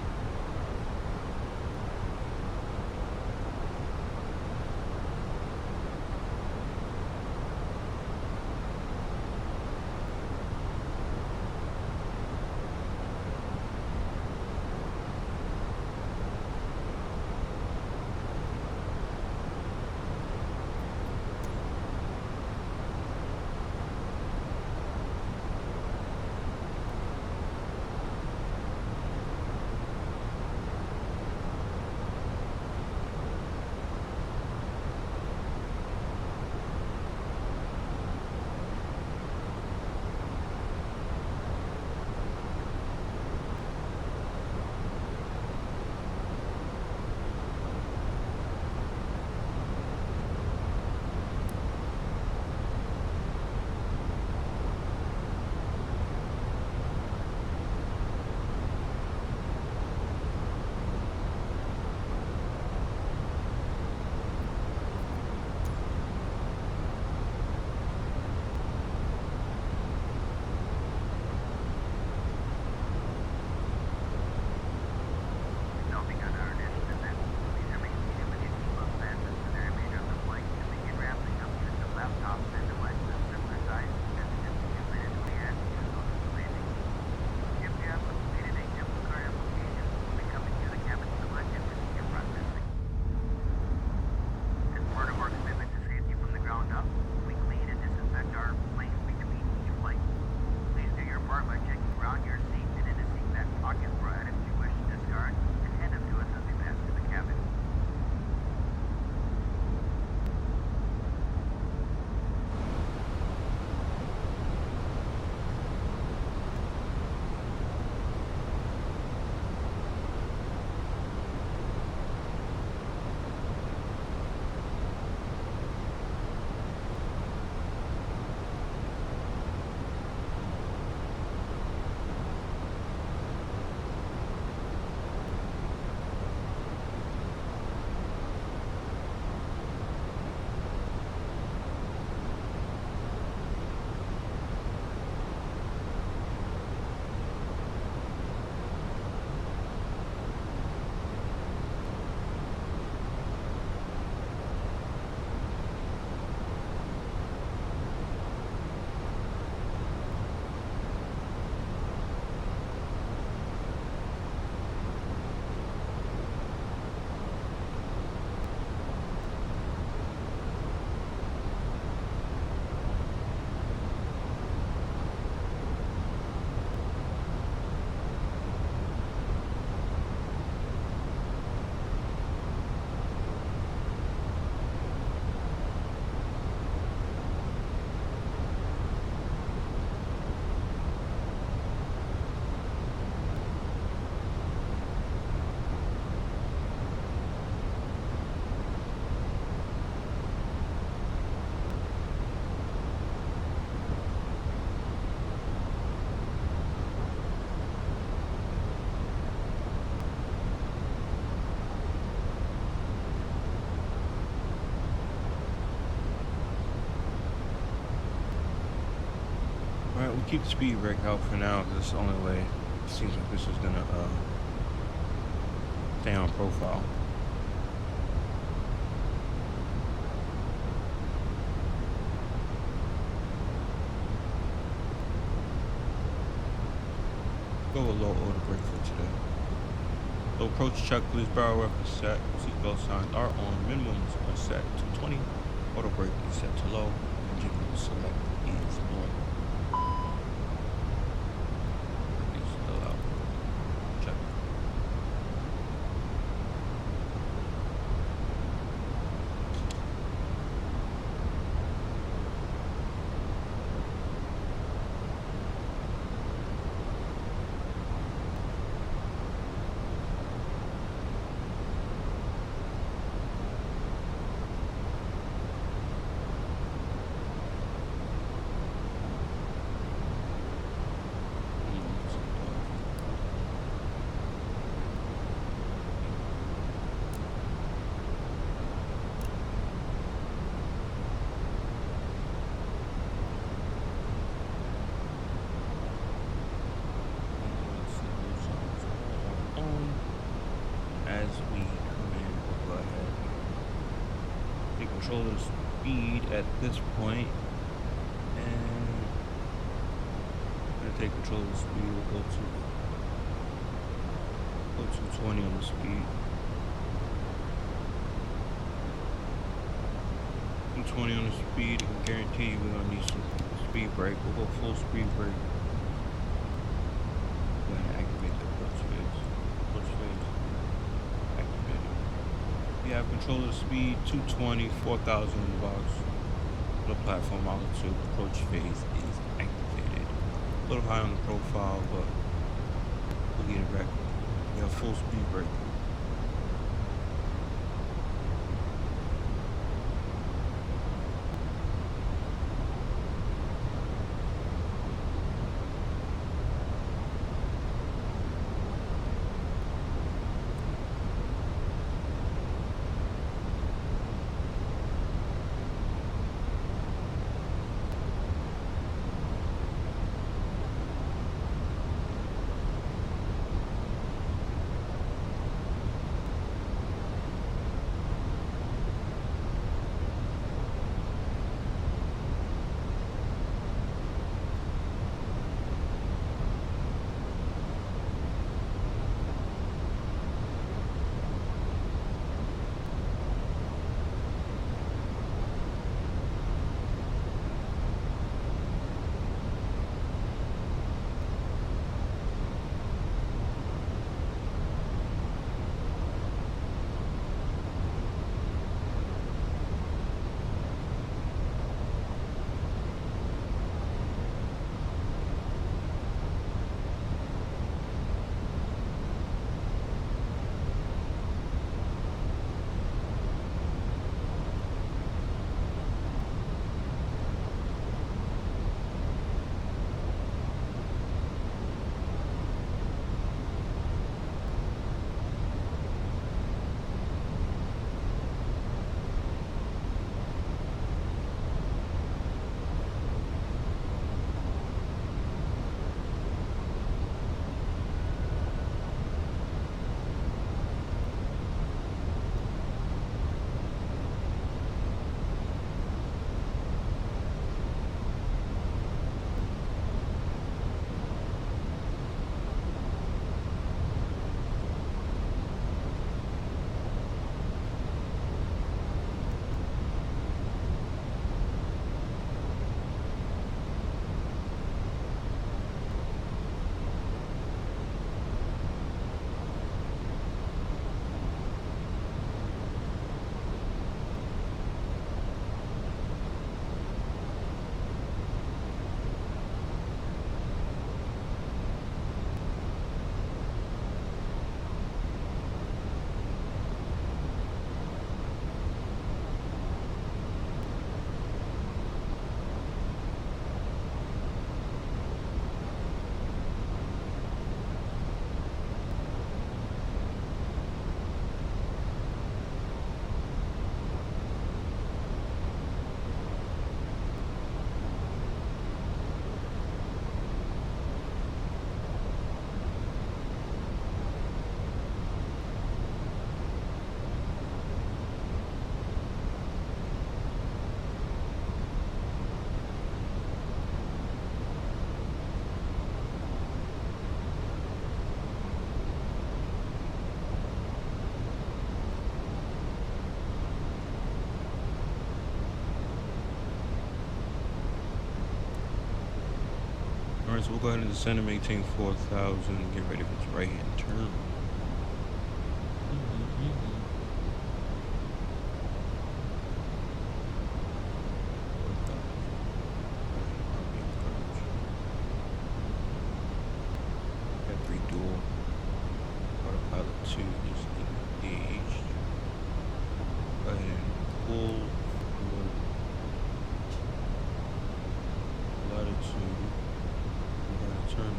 we'll keep the speed brake out for now because it's the only way. It seems like this is gonna stay on profile. Go with low auto brake for today. So approach checklist, barrel reference set, seatbelt signs are on, minimums are set to 20, auto brake is set to low, engine select is normal. It's still out. Check. As we come in, we'll go ahead and take control of the speed at this point, and I'm gonna take control of the speed. We'll go to 220 on the speed. 220 on the speed. I can guarantee you we're gonna need some speed brake. We'll go full speed brake. Go ahead and activate the clutch phase. Clutch phase. Activated. We have control of the speed, 220, 4,000 in the box. The platform altitude, approach phase is activated. A little high on the profile, but we'll get it back. We have full speed brake. Alright, so we'll go ahead and descend and maintain 4,000. Get ready for this right hand turn. Got 3 dual. Autopilot 2 is engaged. Go ahead and pull for latitude. We're going to turn it.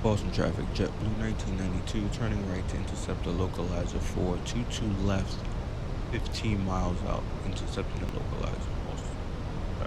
Boston traffic, JetBlue 1992, turning right to intercept the localizer for 22 left, 15 miles out, intercepting the localizer. Boston traffic.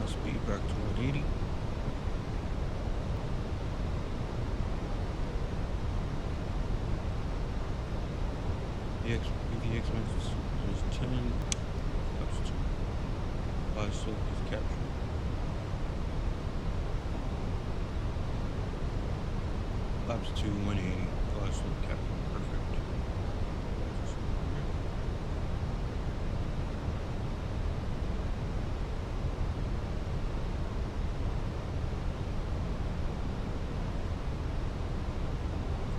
Speed back to 180. The expenses is 10. That's 2. So is captured. Laps to 180. So captured. Perfect.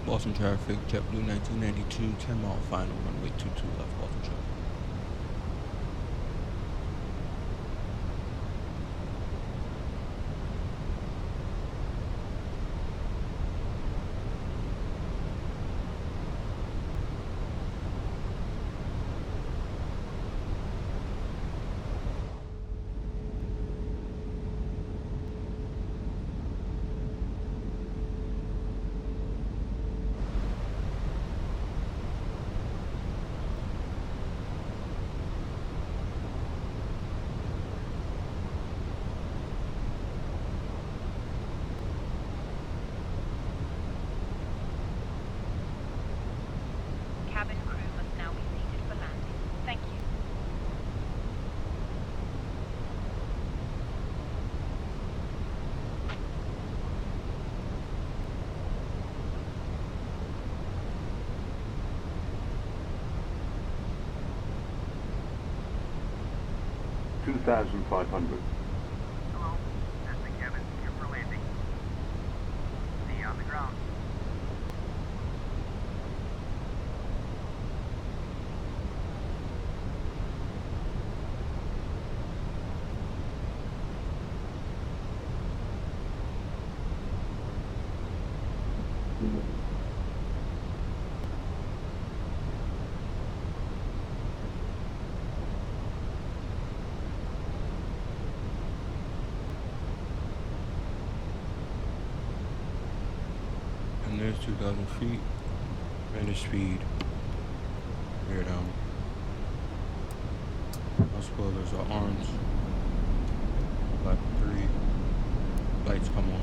Boston traffic, JetBlue 1992, 10 mile final, runway 22 left, Boston traffic. Cabin crew must now be seated for landing. Thank you. $2,500. Hello, that's the Kevin, here for landing. See you on the ground. Destination is 2,000 feet. Manage speed. Bear down. No spoilers are orange. Lap 3. Lights come on.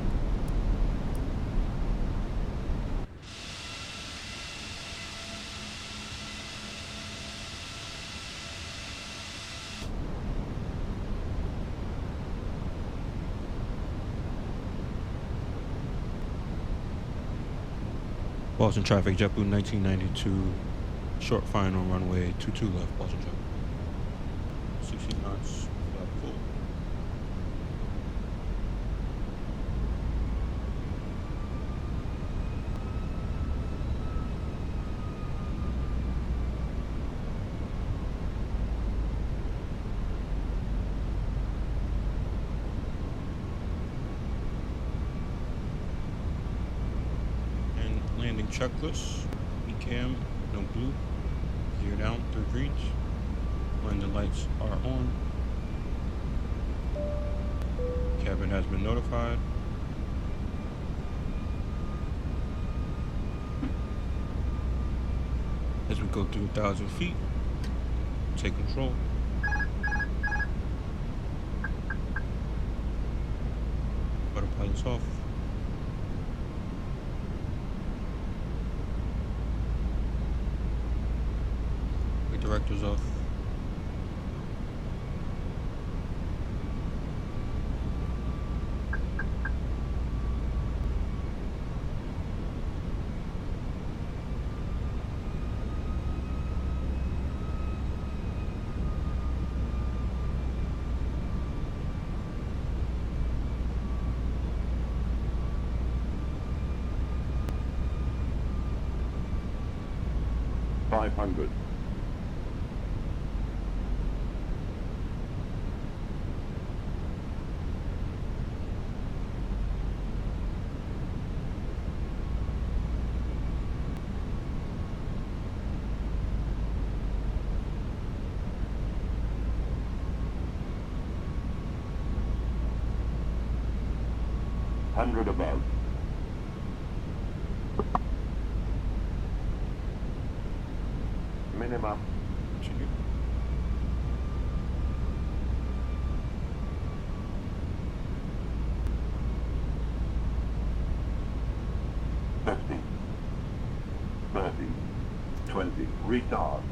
Boston traffic, JetBlue 1992. Short final runway 22 left. Boston traffic. 60 knots. Flat full. Landing checklist, ECAM, no blue, gear down, 3 greens, when the lights are on, cabin has been notified, as we go through 1,000 feet, take control, autopilot's off. Directors off. $500. $100 above. Minimum. Continue. $50, $30, $20. Retard.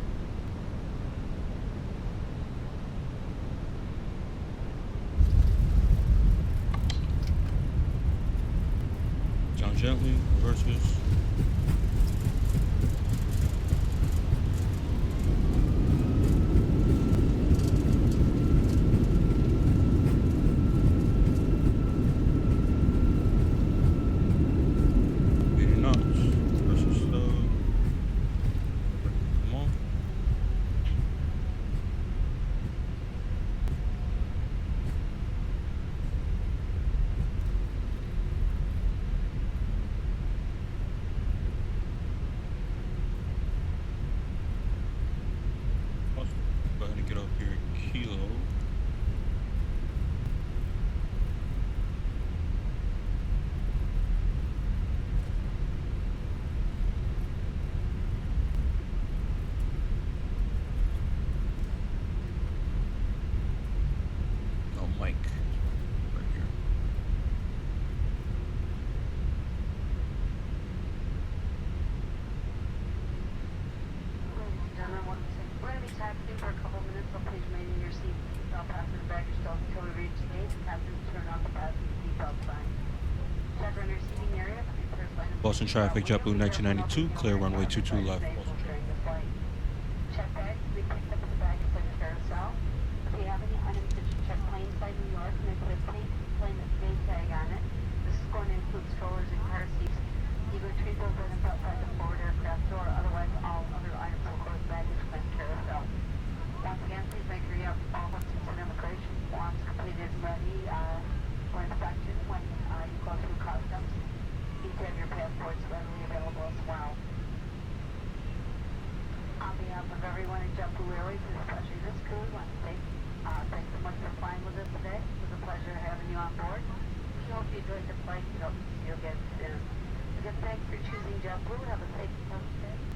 Down gently, reverses. Go ahead and get up here, kilo. No mic, right here. Ladies and gentlemen, we're going to be taxiing for a couple minutes, so please remain in your seats. Seatbelt fasten baggage still until we reach the gate. Passengers turn off the fasten seatbelt sign. Check on your seating area. First line of Boston traffic, JetBlue 1992, clear runway 22 left. during the flight. Check bags to be picked up at the baggage center carousel. If you have any items that you check plainside New York and they put a plain name tag on it, this is going to include strollers and car seats. You can retrieve those items outside the forward aircraft door, otherwise all other items will close baggage claim carousel. Once again, please make sure you have all Vatsims and immigration forms completed and ready for inspection when you go through customs. Each have your passports readily available as well. On behalf of everyone at JetBlue Airways, and especially this crew, we want to say thanks so much for flying with us today. It was a pleasure having you on board. We hope you enjoyed the flight. We hope to see you again soon. Again, Thanks for choosing JetBlue. Have a safe stay.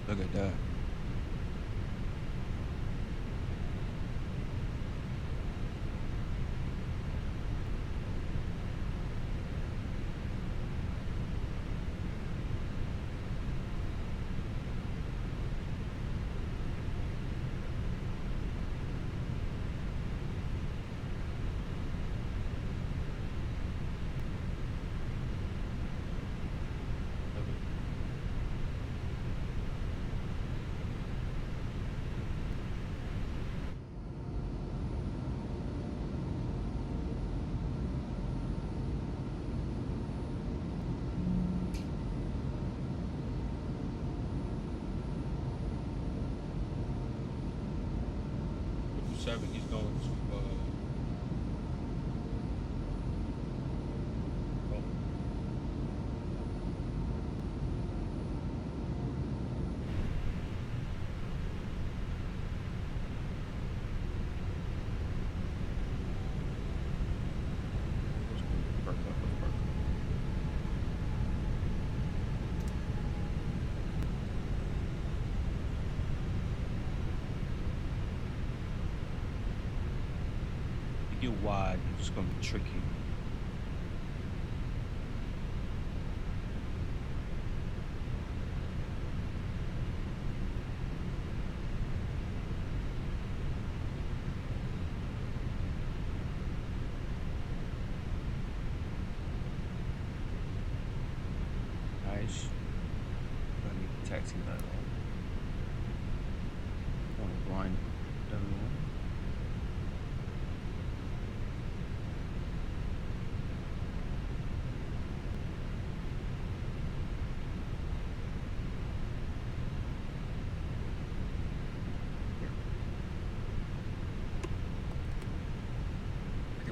Look at that. 7, he's going to oh. Get wide, it's gonna be tricky. Nice. I need the taxi light on. I want to blind everyone.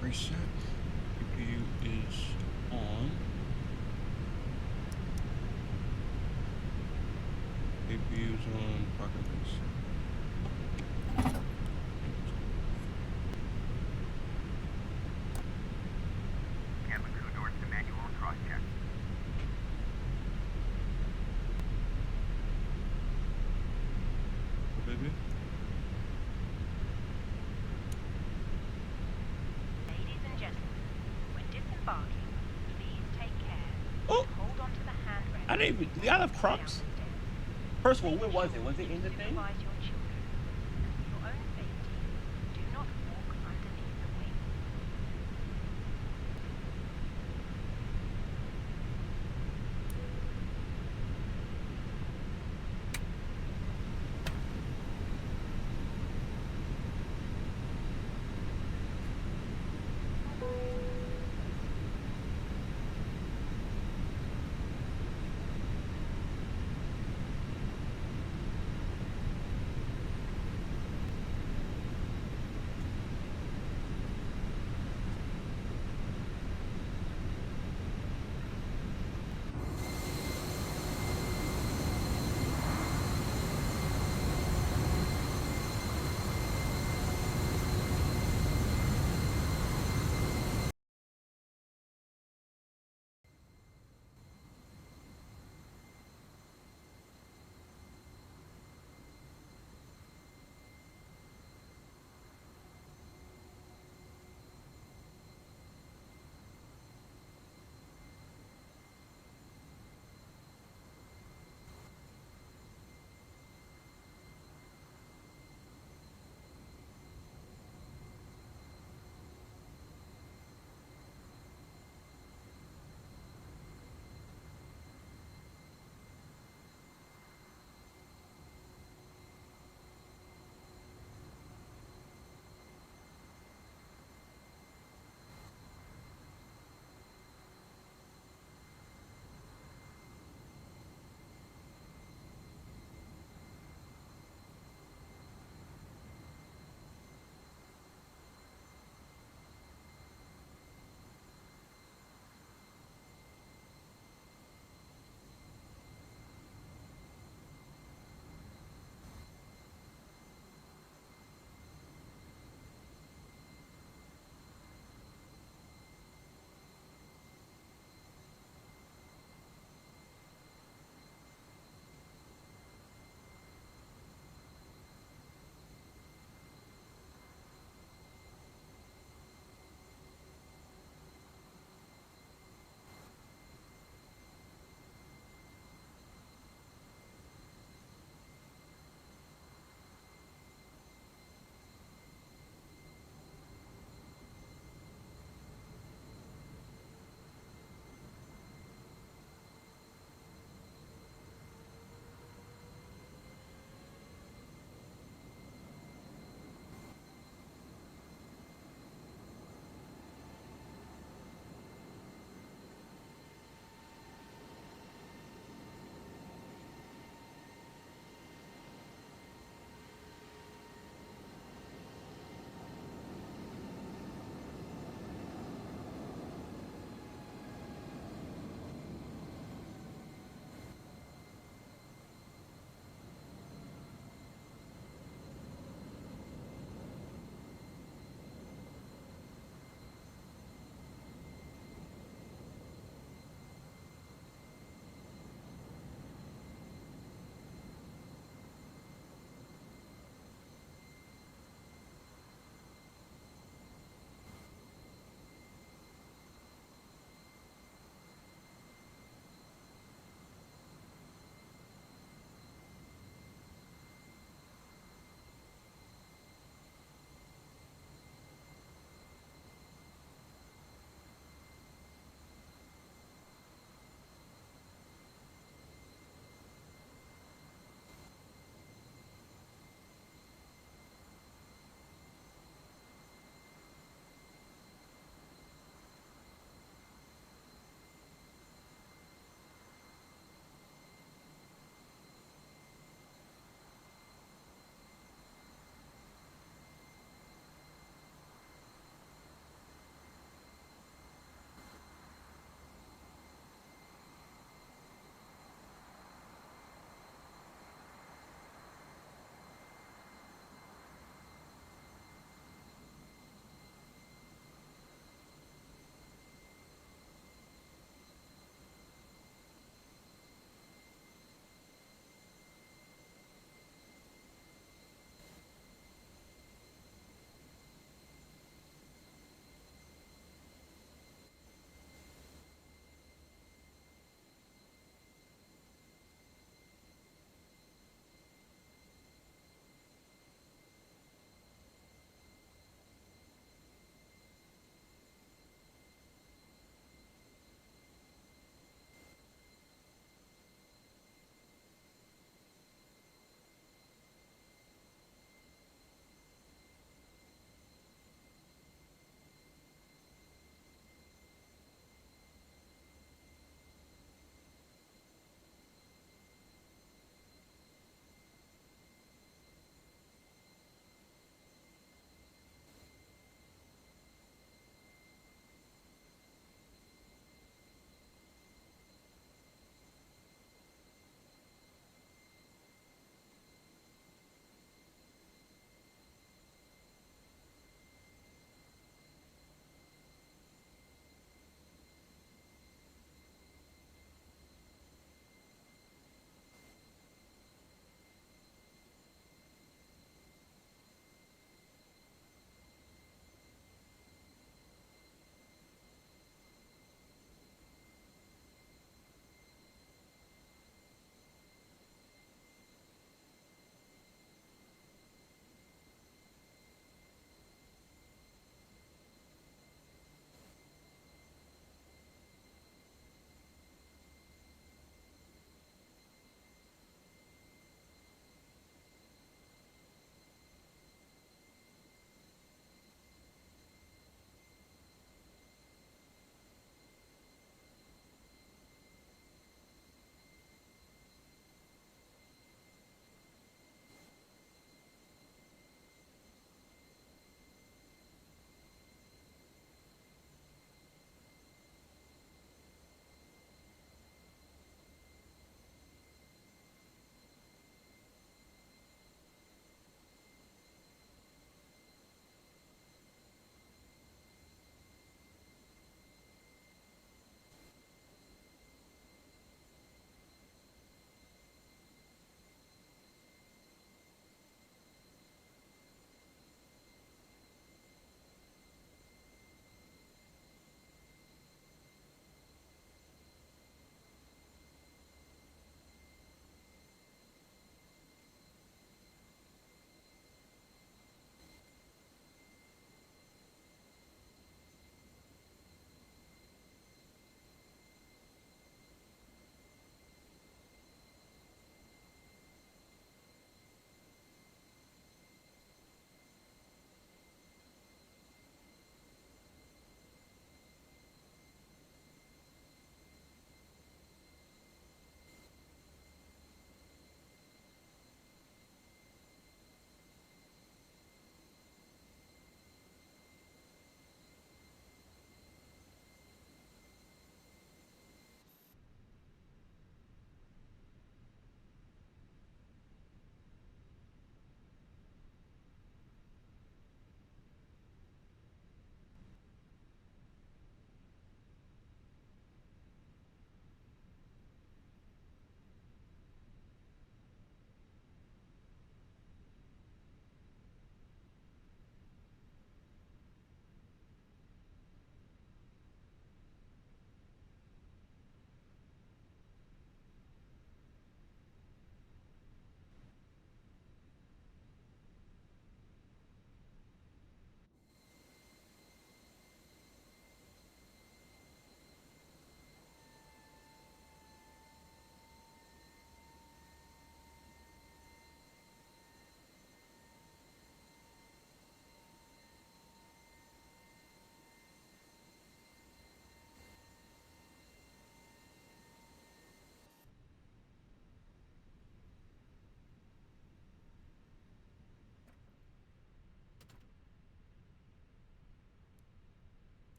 Reset. CPU is on. CPU is on. Pocket base. Cabin crew doors to manual and cross check. Baby. Ladies and gentlemen, when disembarking, please take care. Oh! Hold on to the handrail. I didn't even. Do y'all have crumbs? First of all, where was it? Was it in the thing? Supervise your